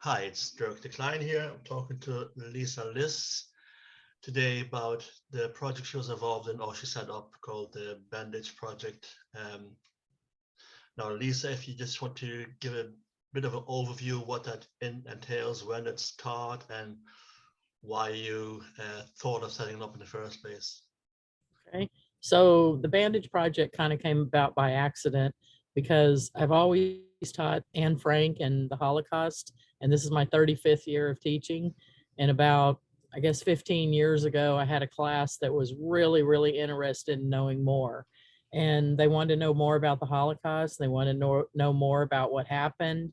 Hi, it's Dirk Decline here. I'm talking to Lisa Liss today about the project she was involved in, or she set up, called the Bandage Project. Now, Lisa, if you just want to give a bit of an overview of what that entails, when it started, and why you thought of setting it up in the first place. Okay. So the Bandage Project kind of came about by accident because I've always taught Anne Frank and the Holocaust, and this is my 35th year of teaching. And about, I guess, 15 years ago, I had a class that was really interested in knowing more. And they wanted to know more about the Holocaust. They wanted to know more about what happened.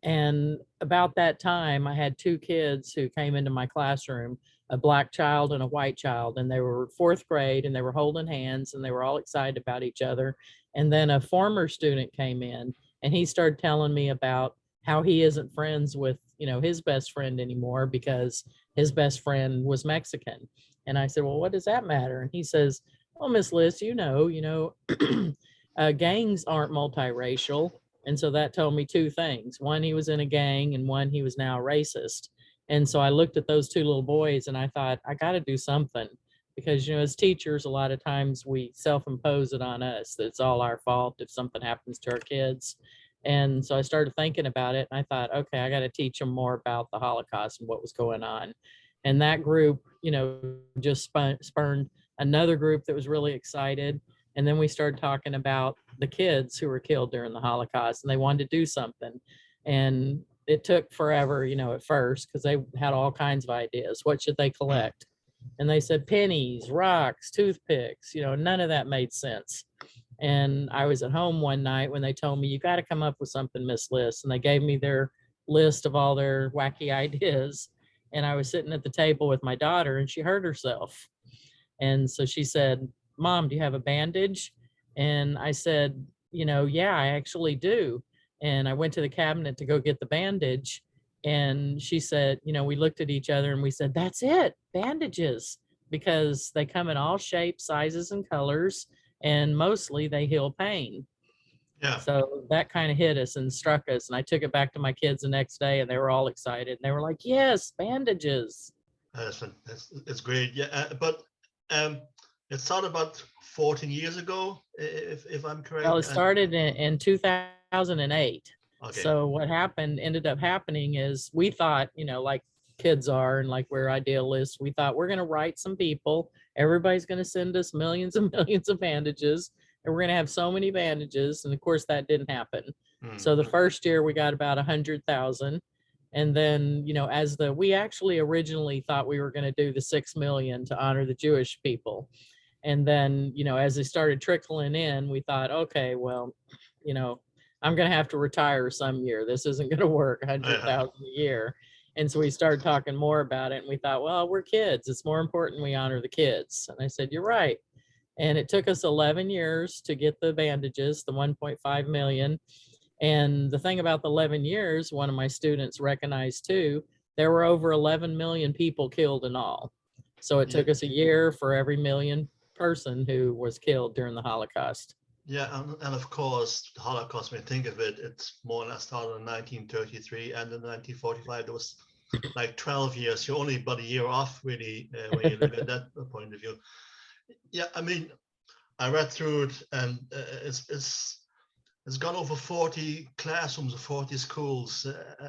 And about that time, I had two kids who came into my classroom, a black child and a white child, and they were fourth grade and they were holding hands and they were all excited about each other. And then a former student came in and he started telling me about how he isn't friends with, his best friend anymore because his best friend was Mexican. And I said, well, what does that matter? And he says, well, Miss Liss, gangs aren't multiracial. And so that told me two things. One, he was in a gang, and one, he was now racist. And so I looked at those two little boys and I thought, I got to do something because, as teachers, a lot of times we self-impose it on us that it's all our fault if something happens to our kids. And so I started thinking about it and I thought, okay, I got to teach them more about the Holocaust and what was going on. And that group, just spurned another group that was really excited. And then we started talking about the kids who were killed during the Holocaust and they wanted to do something. And it took forever, at first, because they had all kinds of ideas. What should they collect? And they said pennies, rocks, toothpicks, none of that made sense. And I was at home one night when they told me, you got to come up with something, Miss Liss. And they gave me their list of all their wacky ideas. And I was sitting at the table with my daughter and she hurt herself. And so she said, Mom, do you have a bandage? And I said, yeah, I actually do. And I went to the cabinet to go get the bandage. And she said, we looked at each other and we said, that's it, bandages, because they come in all shapes, sizes, and colors. And mostly they heal pain. Yeah, So that kind of hit us and struck us. And I took it back to my kids the next day and they were all excited. And they were like, yes, bandages. that's great. Yeah, but um, it started about 14 years ago, if I'm Well, correct. it started in 2008. Okay, So what ended up happening is we thought, like kids are and like we're idealists, we thought we're going to write some people. Everybody's going to send us millions and millions of bandages and we're going to have so many bandages. And of course that didn't happen. So the first year we got about 100,000. And then, we actually originally thought we were going to do the 6 million to honor the Jewish people. And then, as they started trickling in, we thought, okay, well, you know, I'm going to have to retire some year. This isn't going to work, 100,000 a year. And so we started talking more about it. And we thought, well, we're kids. It's more important we honor the kids. And I said, you're right. And it took us 11 years to get the bandages, the 1.5 million. And the thing about the 11 years, one of my students recognized too, there were over 11 million people killed in all. So it took us a year for every million person who was killed during the Holocaust. yeah, and of course, the Holocaust, when you think of it, it's more or less started in 1933, and in 1945, there was like 12 years. You're only about a year off, really, when you look at that point of view. Yeah, I mean, I read through it, and it's got over 40 classrooms, 40 schools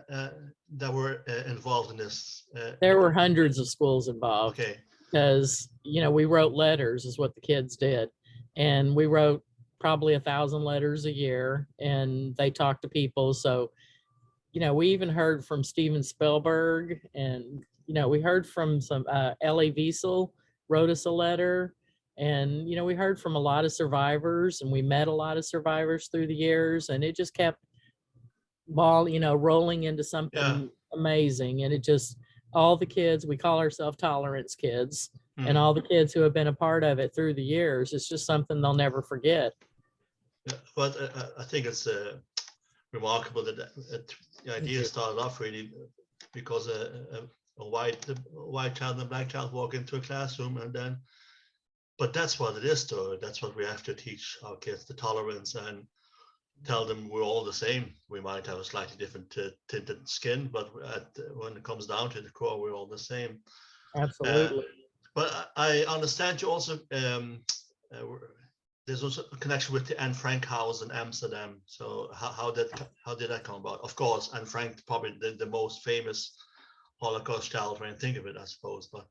that were involved in this. There were hundreds of schools involved. Okay. Because, we wrote letters is what the kids did. And we wrote probably 1,000 letters a year and they talked to people. So, we even heard from Steven Spielberg and, we heard from some, Elie Wiesel wrote us a letter. And, we heard from a lot of survivors and we met a lot of survivors through the years. And it just kept rolling into something amazing. And it just, all the kids, we call ourselves tolerance kids, and all the kids who have been a part of it through the years, it's just something they'll never forget. Yeah, but I think it's remarkable that the idea started off really because a white child and a black child walk into a classroom, and then, but that's what it is, though. That's what we have to teach our kids, the tolerance and tell them we're all the same. We might have a slightly different tinted skin, but when it comes down to the core, we're all the same. Absolutely. But I understand you also, uh, there's also a connection with the Anne Frank house in Amsterdam. So how did that come about? Of course, Anne Frank, probably the most famous Holocaust child when you think of it, I suppose. But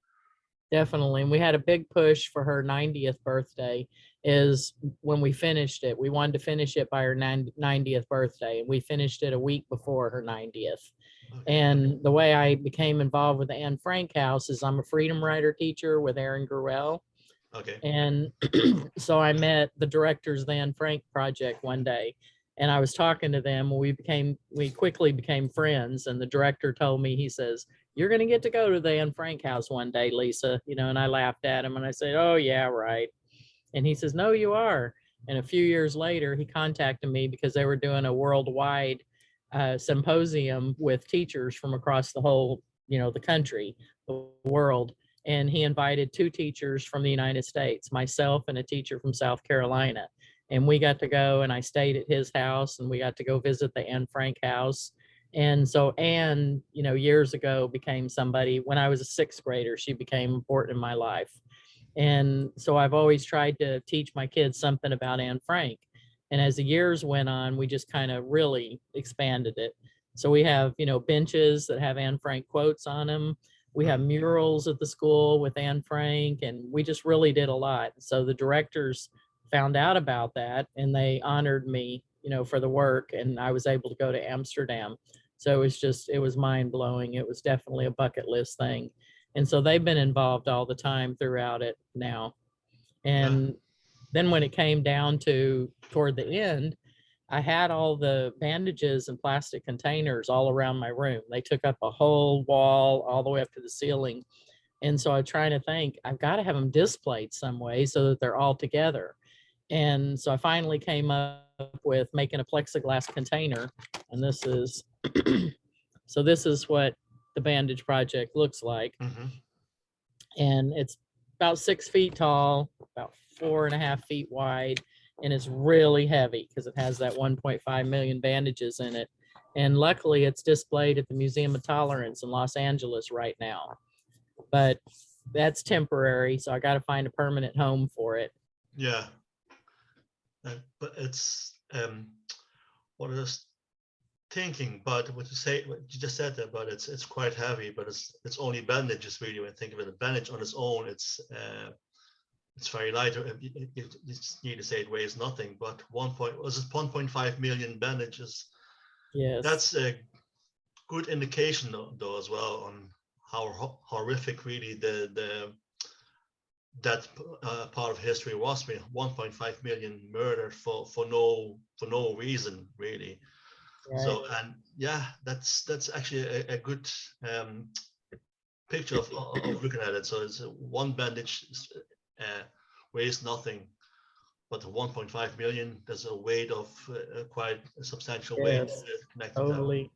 Definitely. And we had a big push for her 90th birthday is when we finished it. We wanted to finish it by her 90th birthday. And we finished it a week before her 90th. okay, And the way I became involved with the Anne Frank House is I'm a Freedom Writer teacher with Aaron Gruelle. okay, And so I met the directors of the Anne Frank Project one day, and I was talking to them. We quickly became friends. And the director told me, he says, "You're going to get to go to the Anne Frank house one day, Lisa." And I laughed at him and I said, "Oh yeah, right." And he says, "No, you are." And a few years later, he contacted me because they were doing a worldwide symposium with teachers from across the whole, the country, the world. And he invited two teachers from the United States, myself and a teacher from South Carolina. And we got to go, and I stayed at his house, and we got to go visit the Anne Frank house. And so Anne, years ago became somebody. When I was a sixth grader, she became important in my life. And so I've always tried to teach my kids something about Anne Frank. And as the years went on, we just kind of really expanded it. So we have, benches that have Anne Frank quotes on them. We have murals at the school with Anne Frank, and we just really did a lot. So the directors found out about that, and they honored me, for the work, and I was able to go to Amsterdam. So it was mind blowing. It was definitely a bucket list thing. And so they've been involved all the time throughout it now. yeah, And then when it came down to toward the end, I had all the bandages in plastic containers all around my room. They took up a whole wall all the way up to the ceiling. And so I'm trying to think, I've got to have them displayed some way so that they're all together. And so I finally came up with making a plexiglass container. And this is what the Bandage Project looks like. mm-hmm. And it's about 6 feet tall, about 4.5 feet wide, and it's really heavy because it has that 1.5 million bandages in it. And luckily, it's displayed at the Museum of Tolerance in Los Angeles right now. But that's temporary, so I got to find a permanent home for it. Yeah. But it's what I was thinking, but what you just said there, but it's quite heavy, but it's only bandages really. When you think of it, a bandage on its own, it's very light. You need to say it weighs nothing, but 1.5 million bandages. Yes. That's a good indication though as well on how horrific really that part of history was. 1.5 million murdered for no reason really. Right. So, and yeah, that's actually a good picture of looking at it. So it's one bandage weighs nothing, but 1.5 million, there's a weight of quite a substantial weight Yes, connected to that. totally.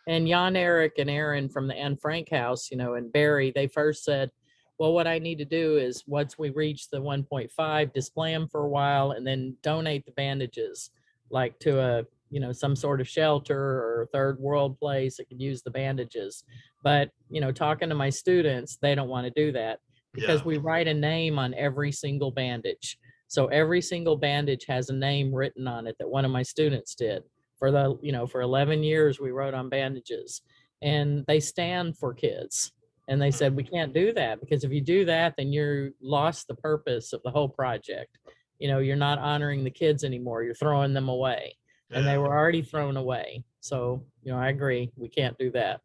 And Jan Eric and Aaron from the Anne Frank house, and Barry, they first said, well, what I need to do is once we reach the 1.5, display them for a while and then donate the bandages, like to some sort of shelter or third world place that could use the bandages. But, talking to my students, they don't want to do that because Yeah. we write a name on every single bandage. So every single bandage has a name written on it that one of my students did. For 11 years, we wrote on bandages, and they stand for kids. And they said, we can't do that because if you do that, then you're lost the purpose of the whole project. You're not honoring the kids anymore. You're throwing them away. And they Yeah. were already thrown away. So, I agree. We can't do that.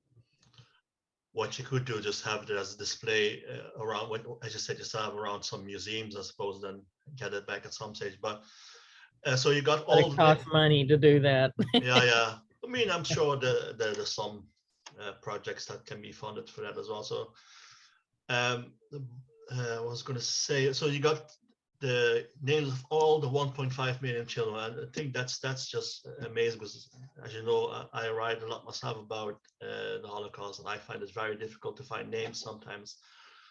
What you could do, just have it as a display around, as you said, just have around some museums, I suppose, then get it back at some stage. But so you got But all it the way. costs money to do that. Yeah. I mean, I'm sure there's some projects that can be funded for that as well. So I was going to say, so you got the names of all the 1.5 million children, and I think that's just amazing because, as you know, I write a lot myself about the Holocaust, and I find it very difficult to find names sometimes.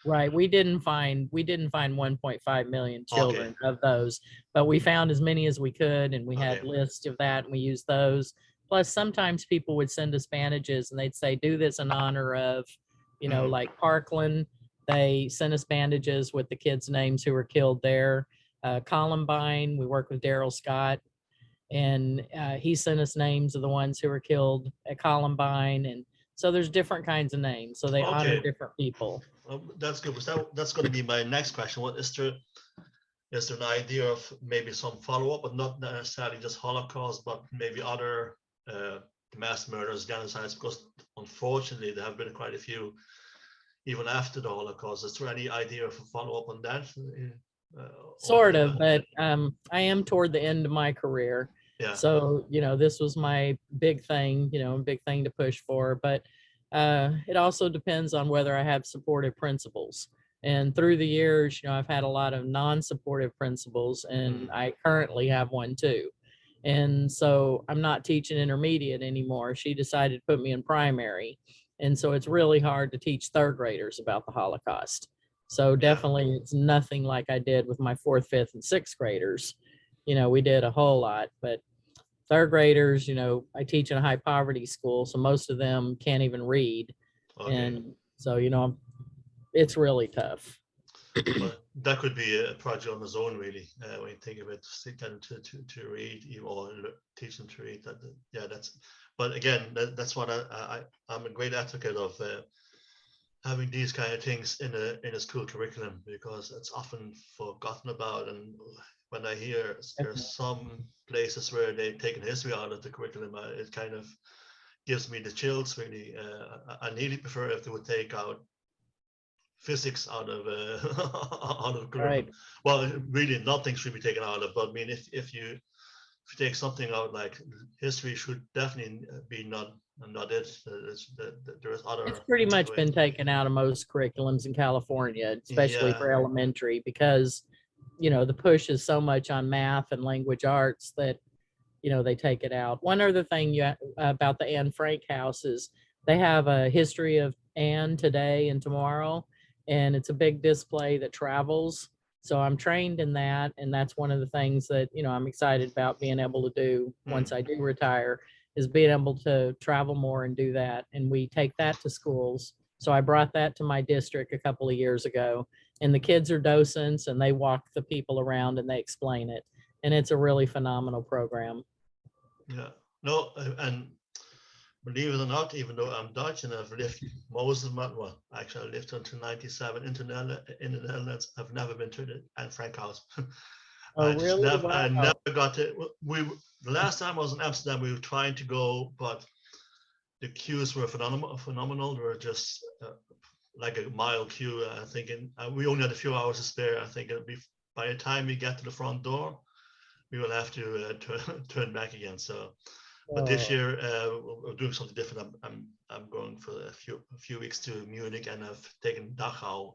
Right. We didn't find 1.5 million Okay, children of those, but we found as many as we could, and we had okay. lists of that, and we used those. Plus, sometimes people would send us bandages, and they'd say, "Do this in honor of," Mm, like Parkland. They sent us bandages with the kids' names who were killed there. Columbine, we worked with Daryl Scott, and he sent us names of the ones who were killed at Columbine, and so there's different kinds of names. So they honor okay, different people. that's good. So that's going to be my next question. What is there an idea of maybe some follow-up, but not necessarily just Holocaust, but maybe other mass murders, genocides? Because unfortunately, there have been quite a few even after the Holocaust. Is there any idea of a follow-up on that? Sort of, but I am toward the end of my career. Yeah, So, this was my big thing, big thing to push for. But it also depends on whether I have supportive principles. And through the years, I've had a lot of non-supportive principles, and mm, I currently have one too. And so I'm not teaching intermediate anymore. She decided to put me in primary. And so it's really hard to teach third graders about the Holocaust. So yeah, definitely it's nothing like I did with my fourth, fifth, and sixth graders. We did a whole lot, but third graders, I teach in a high poverty school, so most of them can't even read. okay. And so, it's really tough. But that could be a project on its own, really. When you think of it, sit them to read or teach them to read. Yeah, that's. But again, that's what I'm a great advocate of having these kind of things in a school curriculum, because it's often forgotten about. And when I hear there's some places where they've taken history out of the curriculum, it kind of gives me the chills. Really, I really prefer if they would take out physics out of out of curriculum. Right. Well, really, nothing should be taken out of. But I mean, if you take something out, like history should definitely be not it. There is It's other pretty much way. been taken out of most curriculums in California, especially Yeah. for elementary, because, the push is so much on math and language arts that, they take it out. One other thing about the Anne Frank house is they have a history of Anne today and tomorrow, and it's a big display that travels. So I'm trained in that, and that's one of the things that, I'm excited about being able to do once Mm. I do retire, is being able to travel more and do that. And we take that to schools. So I brought that to my district a couple of years ago, and the kids are docents and they walk the people around and they explain it. And it's a really phenomenal program. Yeah. No, and believe it or not, even though I'm Dutch and I've lived most of my, well, actually I lived until 97 in the Netherlands, I've never been to the Anne Frank house. Oh, really? I never Wow. got it. The last time I was in Amsterdam, we were trying to go, but the queues were phenomenal. They were just like a mile queue. I think we only had a few hours to spare. I think it'll be by the time we get to the front door, we will have to turn back again. So, but this Oh, year we're doing something different. I'm going for a few weeks to Munich, and I've taken Dachau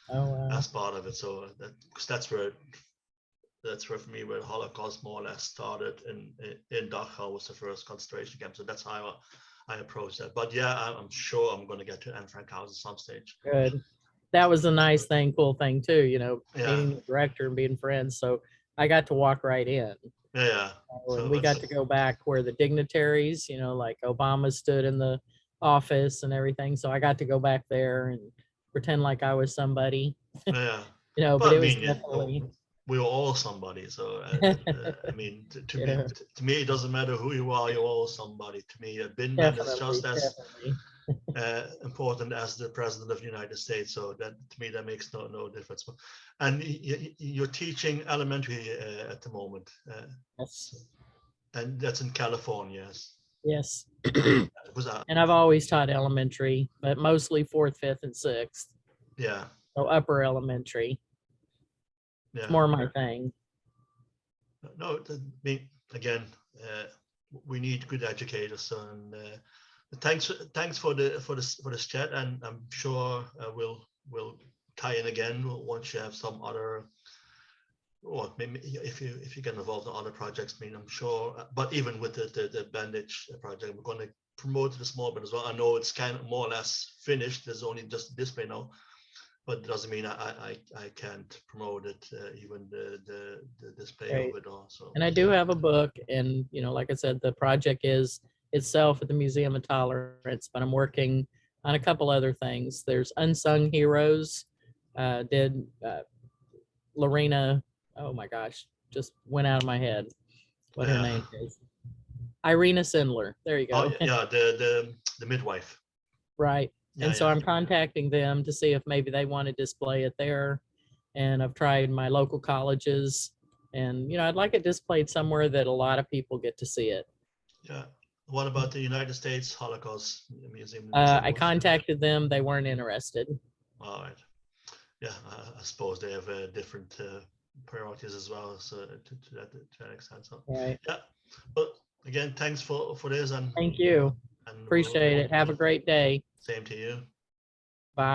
oh, wow. as part of it. So because that's where for me where the Holocaust more or less started in Dachau was the first concentration camp. So that's how I approach that. But yeah, I'm sure I'm going to get to Anne Frank House at some stage. Good. That was a nice thing, cool thing too, Yeah, meeting the director and being friends. So I got to walk right in. yeah, yeah. And So we it's got to go back where the dignitaries, like Obama stood in the office and everything. So I got to go back there and pretend like I was somebody, yeah. but But I it was mean, definitely, we were all somebody. So I mean, yeah, to me, it doesn't matter who you are. You're all somebody. To me, a bin man is definitely, just as definitely. important as the president of the United States. So that to me, that makes no difference. And you're teaching elementary at the moment, Yes. and that's in California. Yes. Yes. Was And I've always taught elementary, but mostly fourth, fifth, and sixth. yeah, So upper elementary. It's yeah. more my thing. No, again, uh, we need good educators, and thanks for this chat, and I'm sure we'll tie in again once you have some other, or maybe if you get involved in other projects. I mean, I'm sure, but even with the Bandage Project, we're going to promote it a small bit as well. I know it's kind of more or less finished. There's only just a display now, but it doesn't mean I can't promote it, even the display Right. of it also. And I do have a book, and like I said, the project is itself at the Museum of Tolerance, but I'm working on a couple other things. There's Unsung Heroes. Did Lorena, oh my gosh, just went out of my head what her name is. Irina Sindler. There you Oh go. yeah, the midwife. Right. Yeah, And so yeah. I'm contacting them to see if maybe they want to display it there. And I've tried my local colleges, and I'd like it displayed somewhere that a lot of people get to see it. Yeah. What about the United States Holocaust Museum? I contacted them. They weren't interested. All right. Yeah, I suppose they have different priorities as well, so to that extent. So Right. yeah, but again, thanks for this, and Thank you. and Appreciate it. Have a great day. Same to you.